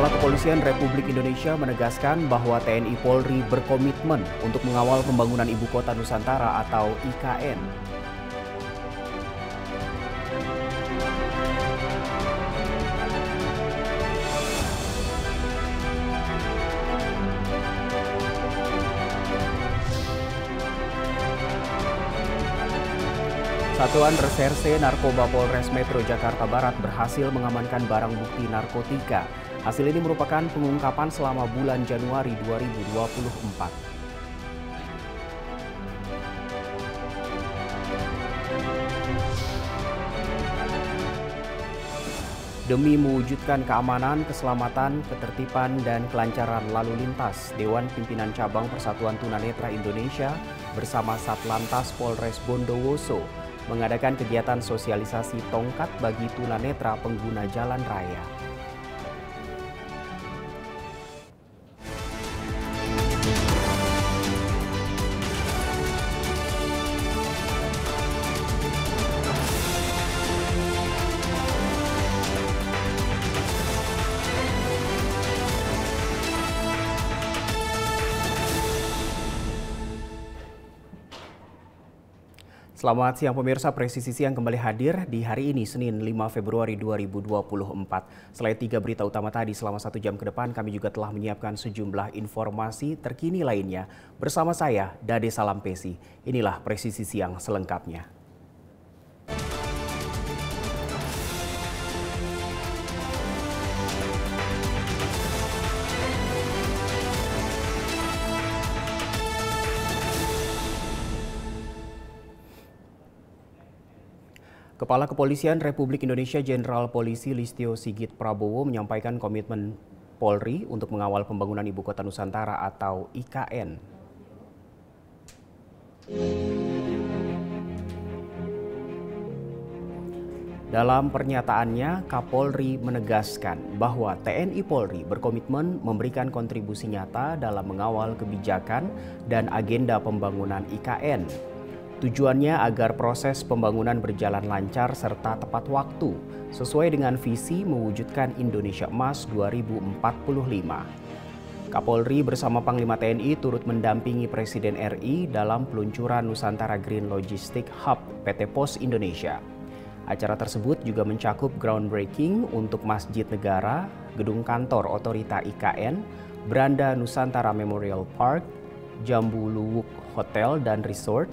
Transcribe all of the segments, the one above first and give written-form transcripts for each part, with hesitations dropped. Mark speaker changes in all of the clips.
Speaker 1: Kepala Kepolisian Republik Indonesia menegaskan bahwa TNI Polri berkomitmen untuk mengawal pembangunan Ibu Kota Nusantara atau IKN. Satuan Reserse Narkoba Polres Metro Jakarta Barat berhasil mengamankan barang bukti narkotika. Hasil ini merupakan pengungkapan selama bulan Januari 2024. Demi mewujudkan keamanan, keselamatan, ketertiban, dan kelancaran lalu lintas, Dewan Pimpinan Cabang Persatuan Tunanetra Indonesia bersama Satlantas Polres Bondowoso mengadakan kegiatan sosialisasi tongkat bagi tunanetra pengguna jalan raya. Selamat siang pemirsa, Presisi Siang kembali hadir di hari ini, Senin 5 Februari 2024. Selain 3 berita utama tadi, selama 1 jam ke depan kami juga telah menyiapkan sejumlah informasi terkini lainnya. Bersama saya, Dade Salampesi. Inilah Presisi Siang selengkapnya. Kepala Kepolisian Republik Indonesia Jenderal Polisi Listio Sigit Prabowo menyampaikan komitmen Polri untuk mengawal pembangunan Ibu Kota Nusantara atau IKN. Dalam pernyataannya, Kapolri menegaskan bahwa TNI Polri berkomitmen memberikan kontribusi nyata dalam mengawal kebijakan dan agenda pembangunan IKN. Tujuannya agar proses pembangunan berjalan lancar serta tepat waktu, sesuai dengan visi mewujudkan Indonesia Emas 2045. Kapolri bersama Panglima TNI turut mendampingi Presiden RI dalam peluncuran Nusantara Green Logistic Hub PT Pos Indonesia. Acara tersebut juga mencakup groundbreaking untuk Masjid Negara, gedung kantor Otorita IKN, Beranda Nusantara Memorial Park, Jambu Luwuk Hotel dan Resort,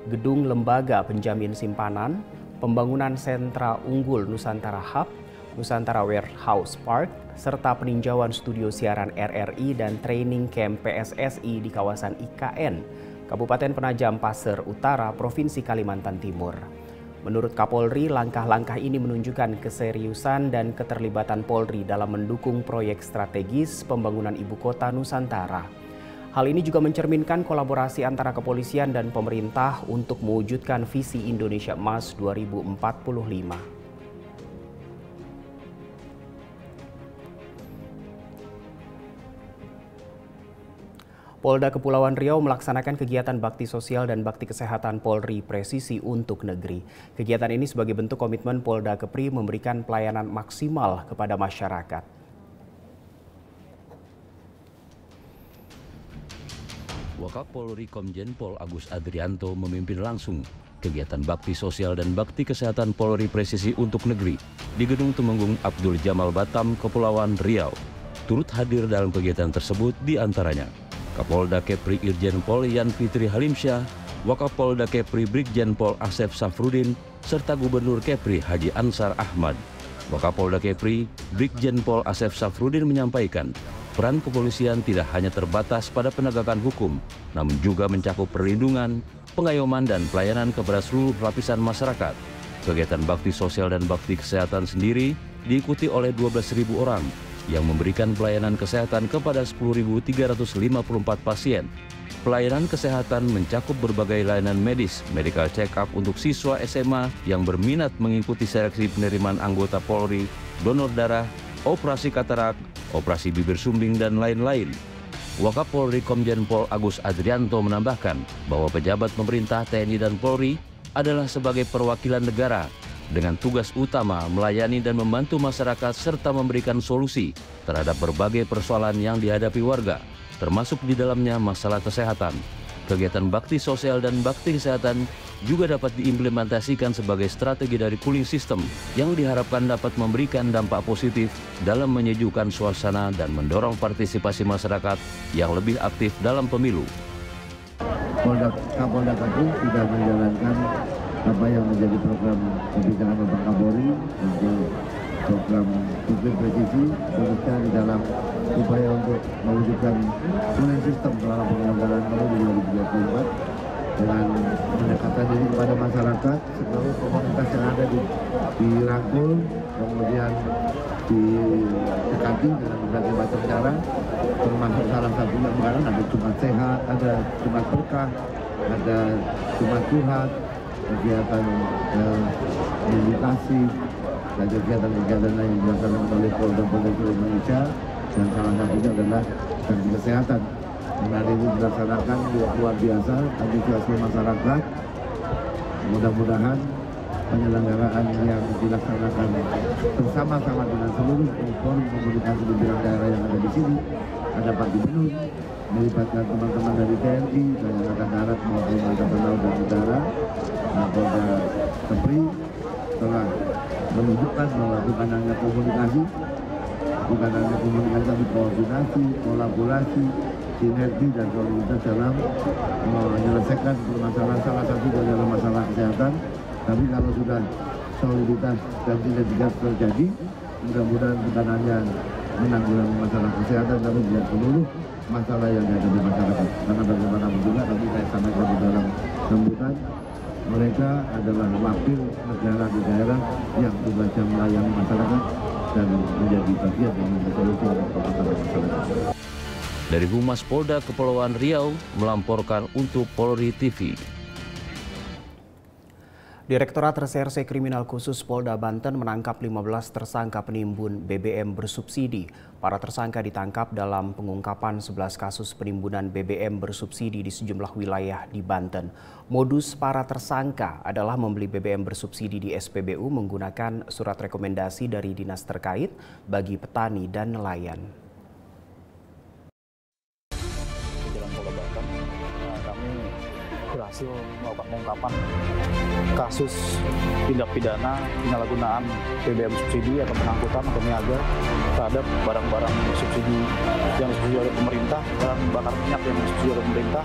Speaker 1: gedung lembaga penjamin simpanan, pembangunan sentra unggul Nusantara Hub, Nusantara Warehouse Park, serta peninjauan studio siaran RRI dan training camp PSSI di kawasan IKN, Kabupaten Penajam Pasir Utara, Provinsi Kalimantan Timur. Menurut Kapolri, langkah-langkah ini menunjukkan keseriusan dan keterlibatan Polri dalam mendukung proyek strategis pembangunan Ibu Kota Nusantara. Hal ini juga mencerminkan kolaborasi antara kepolisian dan pemerintah untuk mewujudkan visi Indonesia Emas 2045. Polda Kepulauan Riau melaksanakan kegiatan bakti sosial dan bakti kesehatan Polri Presisi untuk negeri. Kegiatan ini sebagai bentuk komitmen Polda Kepri memberikan pelayanan maksimal kepada masyarakat.
Speaker 2: Wakapolri Komjen Pol Agus Adrianto memimpin langsung kegiatan bakti sosial dan bakti kesehatan Polri Presisi untuk negeri di Gedung Temenggung Abdul Jamal Batam, Kepulauan Riau. Turut hadir dalam kegiatan tersebut diantaranya Kapolda Kepri Irjen Pol Yan Fitri Halimsyah, Wakapolda Kepri Brigjen Pol Asep Safrudin, serta Gubernur Kepri Haji Ansar Ahmad. Wakapolda Kepri Brigjen Pol Asep Safrudin menyampaikan, peran kepolisian tidak hanya terbatas pada penegakan hukum, namun juga mencakup perlindungan, pengayoman, dan pelayanan kepada seluruh lapisan masyarakat. Kegiatan bakti sosial dan bakti kesehatan sendiri diikuti oleh 12.000 orang yang memberikan pelayanan kesehatan kepada 10.354 pasien. Pelayanan kesehatan mencakup berbagai layanan medis, medical check-up untuk siswa SMA yang berminat mengikuti seleksi penerimaan anggota Polri, donor darah, operasi katarak, operasi bibir sumbing, dan lain-lain. Wakapolri Komjen Pol Agus Adrianto menambahkan bahwa pejabat pemerintah TNI dan Polri adalah sebagai perwakilan negara dengan tugas utama melayani dan membantu masyarakat serta memberikan solusi terhadap berbagai persoalan yang dihadapi warga, termasuk di dalamnya masalah kesehatan. Kegiatan bakti sosial dan bakti kesehatan juga dapat diimplementasikan sebagai strategi dari cooling system yang diharapkan dapat memberikan dampak positif dalam menyejukkan suasana dan mendorong partisipasi masyarakat yang lebih aktif dalam pemilu.
Speaker 3: Kapolda Kapolri sudah menjalankan apa yang menjadi program kebijakan Bapak Kapolri untuk program Tugas Presisi, khususnya di dalam upaya untuk mewujudkan cooling system dalam penyelenggaraan pemilu 2024 dengan mendekatkan diri kepada masyarakat, seluruh komunitas yang ada dirangkul, kemudian didekati dengan berbagai macam cara, termasuk salah satunya kemarin ada Jumat Sehat, ada Jumat Berkah, ada Jumat Tuhan, kegiatan meditasi, dan kegiatan-kegiatan lain yang dilaksanakan oleh Polda seluruh Indonesia, dan salah satunya adalah dari kesehatan. Dan hari ini dilaksanakan luar biasa, antusiasme masyarakat. Mudah-mudahan penyelenggaraan yang dilaksanakan bersama-sama dengan seluruh forum komunikasi di bidang daerah yang ada di sini, ada Pak Gubernur, melibatkan teman-teman dari TNI, dari Angkatan Darat maupun Angkatan Laut dan Udara, Polda Kepri telah menunjukkan bahwa bukan hanya komunikasi, tapi koordinasi, kolaborasi, sinergi dan soliditas dalam menyelesaikan permasalahan, salah satu adalah masalah kesehatan. Tapi kalau sudah soliditas dan sinergitas terjadi, mudah-mudahan bukan hanya menanggulangi masalah kesehatan, tapi juga seluruh masalah yang dihadapi masyarakat. Karena bagaimanapun juga, tadi saya sampaikan di dalam sambutan, mereka adalah wakil negara di daerah yang tugasnya melayani masyarakat dan menjadi bagian yang solusi untuk masalah masyarakat.
Speaker 2: Dari Humas Polda Kepulauan Riau melaporkan untuk Polri TV.
Speaker 1: Direktorat Reserse Kriminal Khusus Polda Banten menangkap 15 tersangka penimbun BBM bersubsidi. Para tersangka ditangkap dalam pengungkapan 11 kasus penimbunan BBM bersubsidi di sejumlah wilayah di Banten. Modus para tersangka adalah membeli BBM bersubsidi di SPBU menggunakan surat rekomendasi dari dinas terkait bagi petani dan nelayan.
Speaker 4: Berhasil melakukan pengungkapan kasus tindak pidana penyalahgunaan BBM subsidi atau pengangkutan atau niaga terhadap barang-barang subsidi yang disubsidi oleh pemerintah, bahan bakar minyak yang disubsidi oleh pemerintah,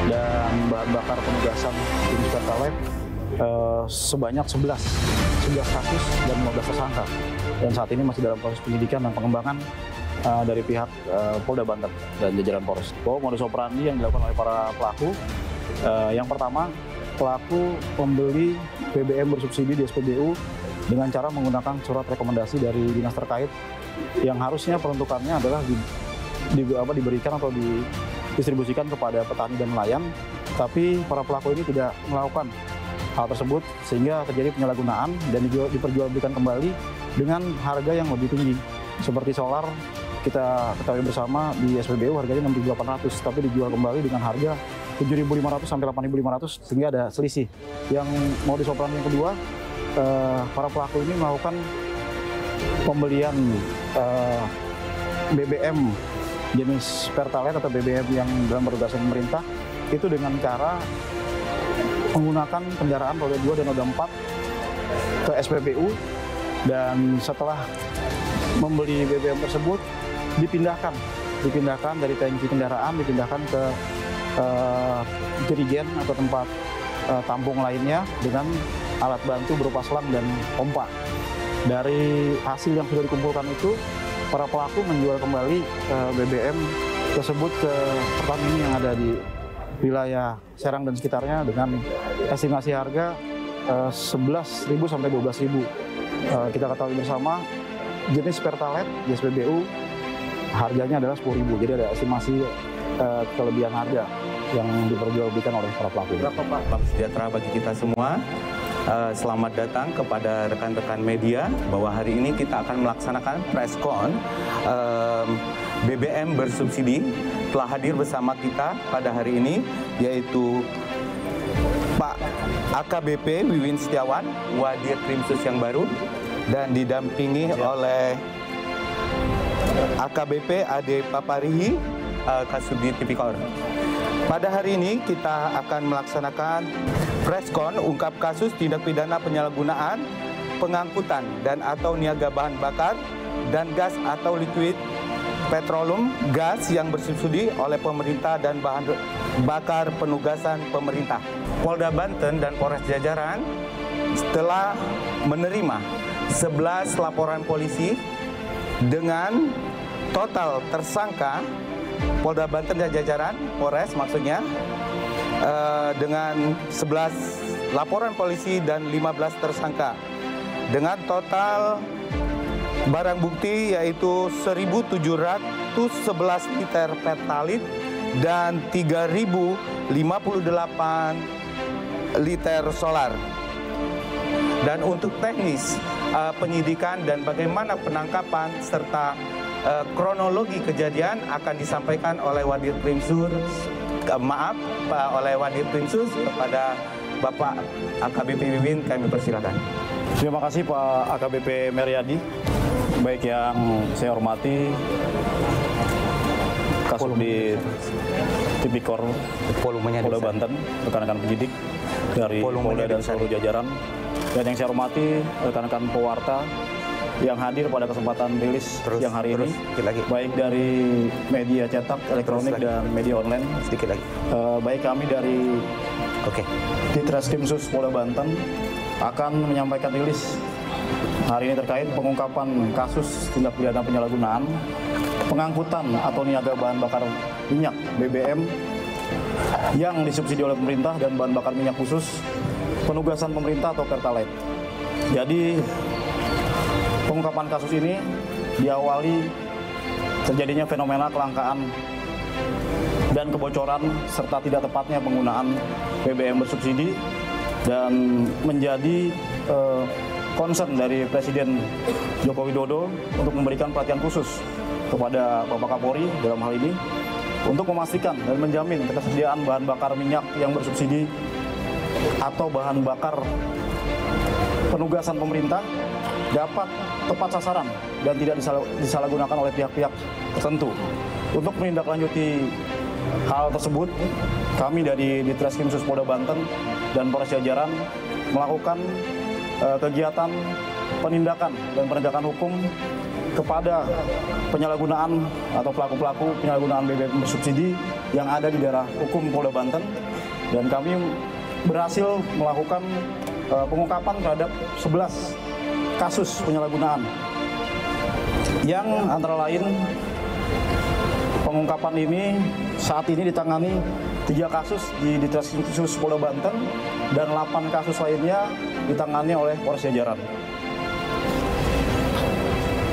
Speaker 4: dan bahan bakar penugasan jenis Pertalite sebanyak 11 kasus dan 15 tersangka. Dan saat ini masih dalam proses penyidikan dan pengembangan dari pihak Polda Banten dan jajaran Polres. Modus operandi yang dilakukan oleh para pelaku, yang pertama, pelaku membeli BBM bersubsidi di SPBU dengan cara menggunakan surat rekomendasi dari dinas terkait yang harusnya peruntukannya adalah diberikan atau didistribusikan kepada petani dan nelayan, tapi para pelaku ini tidak melakukan hal tersebut sehingga terjadi penyalahgunaan dan diperjualbelikan kembali dengan harga yang lebih tinggi. Seperti solar, kita ketahui bersama di SPBU harganya 6.800, tapi dijual kembali dengan harga 7.500 sampai 8.500 sehingga ada selisih. Yang modus operandi yang kedua, para pelaku ini melakukan pembelian BBM jenis Pertalite atau BBM yang dalam penugasan pemerintah itu dengan cara menggunakan kendaraan roda 2 dan roda 4 ke SPBU, dan setelah membeli BBM tersebut dipindahkan dari tangki kendaraan dipindahkan ke jerigen atau tempat tampung lainnya dengan alat bantu berupa selang dan pompa. Dari hasil yang sudah dikumpulkan itu, para pelaku menjual kembali BBM tersebut ke Pertamina yang ada di wilayah Serang dan sekitarnya dengan estimasi harga 11.000 sampai 12.000. Kita ketahui bersama jenis Pertalite di SPBU harganya adalah 10.000. Jadi ada estimasi kelebihan harga yang diperjualbelikan oleh para pelaku.
Speaker 5: Salam sejahtera bagi kita semua. Selamat datang kepada rekan-rekan media bahwa hari ini kita akan melaksanakan press con BBM bersubsidi. Telah hadir bersama kita pada hari ini yaitu Pak AKBP Wiwin Setiawan, Wadir Krimsus yang baru, dan didampingi oleh AKBP Ade Paparihi, Kasubdit Tipikor. Pada hari ini kita akan melaksanakan preskon ungkap kasus tindak pidana penyalahgunaan, pengangkutan dan atau niaga bahan bakar dan gas atau liquid petroleum gas yang bersubsidi oleh pemerintah dan bahan bakar penugasan pemerintah. Polda Banten dan Polres jajaran telah menerima 11 laporan polisi dengan total tersangka Polda Banten dan jajaran, Polres maksudnya, dengan 11 laporan polisi dan 15 tersangka. Dengan total barang bukti yaitu 1.711 liter pertalit dan 3.058 liter solar. Dan untuk teknis penyidikan dan bagaimana penangkapan serta kronologi kejadian akan disampaikan oleh Wadir Krimsus, oleh Wadir Krimsus kepada Bapak AKBP Wiwin, kami persilakan.
Speaker 4: Terima kasih Pak AKBP Meriadi, baik yang saya hormati Kasubdit Tipikor Polda Banten, rekan-rekan penyidik dari Polda dan seluruh jajaran, dan yang saya hormati rekan-rekan pewarta yang hadir pada kesempatan rilis yang hari ini, baik dari media cetak, elektronik, dan media online. Baik kami dari Ditreskrimsus Polda Banten akan menyampaikan rilis hari ini terkait pengungkapan kasus tindak pidana penyalahgunaan, pengangkutan atau niaga bahan bakar minyak BBM yang disubsidi oleh pemerintah dan bahan bakar minyak khusus penugasan pemerintah atau Pertalite. Jadi pengungkapan kasus ini diawali terjadinya fenomena kelangkaan dan kebocoran serta tidak tepatnya penggunaan BBM bersubsidi, dan menjadi concern dari Presiden Joko Widodo untuk memberikan perhatian khusus kepada Bapak Kapolri dalam hal ini untuk memastikan dan menjamin ketersediaan bahan bakar minyak yang bersubsidi atau bahan bakar penugasan pemerintah dapat tepat sasaran dan tidak disalahgunakan oleh pihak-pihak tertentu. Untuk menindaklanjuti hal tersebut, kami dari Ditreskrimsus Polda Banten dan Polres jajaran melakukan kegiatan penindakan dan penegakan hukum kepada penyalahgunaan atau pelaku-pelaku penyalahgunaan BBM bersubsidi yang ada di daerah hukum Polda Banten, dan kami berhasil melakukan pengungkapan terhadap 11 kasus penyalahgunaan yang antara lain pengungkapan ini saat ini ditangani 3 kasus di Ditreskrimsus Polda Banten dan 8 kasus lainnya ditangani oleh Polres jajaran.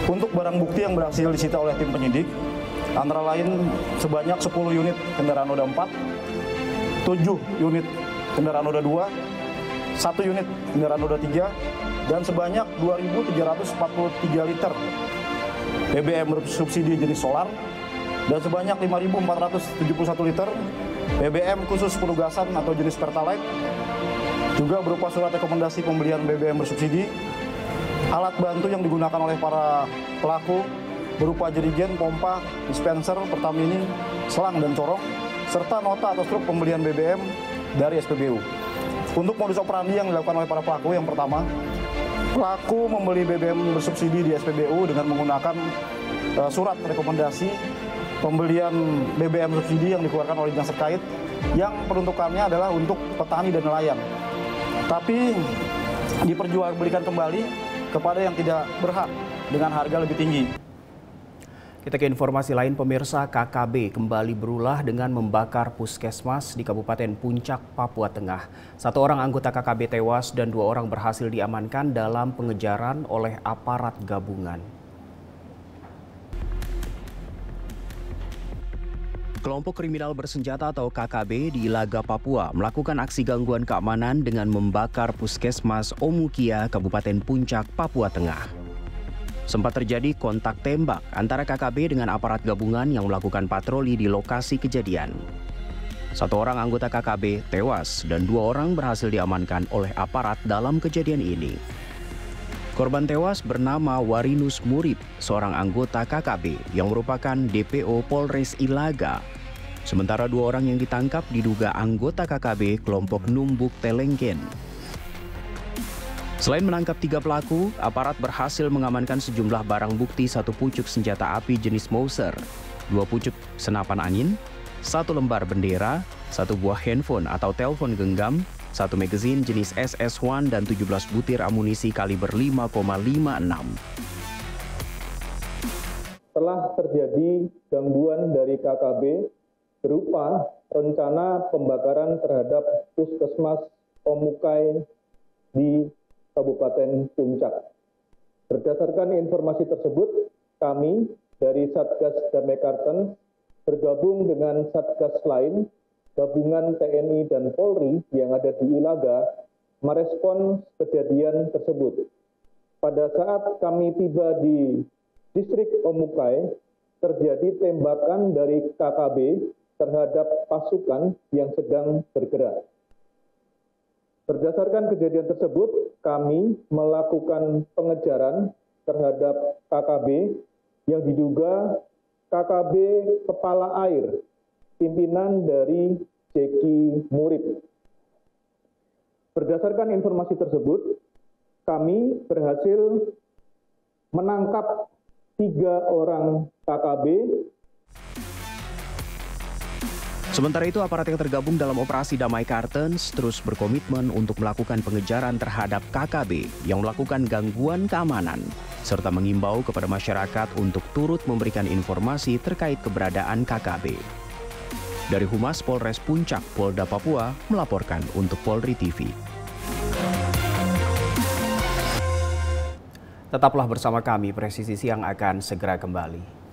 Speaker 4: Untuk barang bukti yang berhasil disita oleh tim penyidik antara lain sebanyak 10 unit kendaraan roda 4, 7 unit kendaraan roda 2, 1 unit kendaraan roda 3, dan sebanyak 2.343 liter BBM bersubsidi jenis solar, dan sebanyak 5.471 liter BBM khusus penugasan atau jenis Pertalite, juga berupa surat rekomendasi pembelian BBM bersubsidi, alat bantu yang digunakan oleh para pelaku berupa jerigen, pompa, dispenser, Pertamini, selang, dan corong, serta nota atau struk pembelian BBM dari SPBU. Untuk modus operandi yang dilakukan oleh para pelaku, yang pertama, pelaku membeli BBM bersubsidi di SPBU dengan menggunakan surat rekomendasi pembelian BBM subsidi yang dikeluarkan oleh dinas terkait yang peruntukannya adalah untuk petani dan nelayan, tapi diperjualbelikan kembali kepada yang tidak berhak dengan harga lebih tinggi.
Speaker 1: Kita ke informasi lain, pemirsa. KKB kembali berulah dengan membakar puskesmas di Kabupaten Puncak, Papua Tengah. 1 orang anggota KKB tewas dan 2 orang berhasil diamankan dalam pengejaran oleh aparat gabungan. Kelompok kriminal bersenjata atau KKB di Ilaga, Papua melakukan aksi gangguan keamanan dengan membakar puskesmas Omukia, Kabupaten Puncak, Papua Tengah. Sempat terjadi kontak tembak antara KKB dengan aparat gabungan yang melakukan patroli di lokasi kejadian. 1 orang anggota KKB tewas dan 2 orang berhasil diamankan oleh aparat dalam kejadian ini. Korban tewas bernama Warinus Murib, seorang anggota KKB yang merupakan DPO Polres Ilaga. Sementara 2 orang yang ditangkap diduga anggota KKB kelompok Numbuk Telenggen. Selain menangkap 3 pelaku, aparat berhasil mengamankan sejumlah barang bukti 1 pucuk senjata api jenis Mauser, 2 pucuk senapan angin, 1 lembar bendera, 1 buah handphone atau telepon genggam, 1 magazine jenis SS1 dan 17 butir amunisi kaliber 5,56.
Speaker 6: Telah terjadi gangguan dari KKB berupa rencana pembakaran terhadap Puskesmas Omukai di Kabupaten Puncak. Berdasarkan informasi tersebut, kami dari Satgas Damai Kartens bergabung dengan Satgas lain, gabungan TNI dan Polri yang ada di Ilaga, merespons kejadian tersebut. Pada saat kami tiba di distrik Omukai, terjadi tembakan dari KKB terhadap pasukan yang sedang bergerak. Berdasarkan kejadian tersebut, kami melakukan pengejaran terhadap KKB yang diduga KKB Kepala Air, pimpinan dari Jeki Murib. Berdasarkan informasi tersebut, kami berhasil menangkap 3 orang KKB.
Speaker 1: Sementara itu, aparat yang tergabung dalam operasi Damai Kartens terus berkomitmen untuk melakukan pengejaran terhadap KKB yang melakukan gangguan keamanan, serta mengimbau kepada masyarakat untuk turut memberikan informasi terkait keberadaan KKB. Dari Humas Polres Puncak, Polda Papua, melaporkan untuk Polri TV. Tetaplah bersama kami, Presisi Siang akan segera kembali.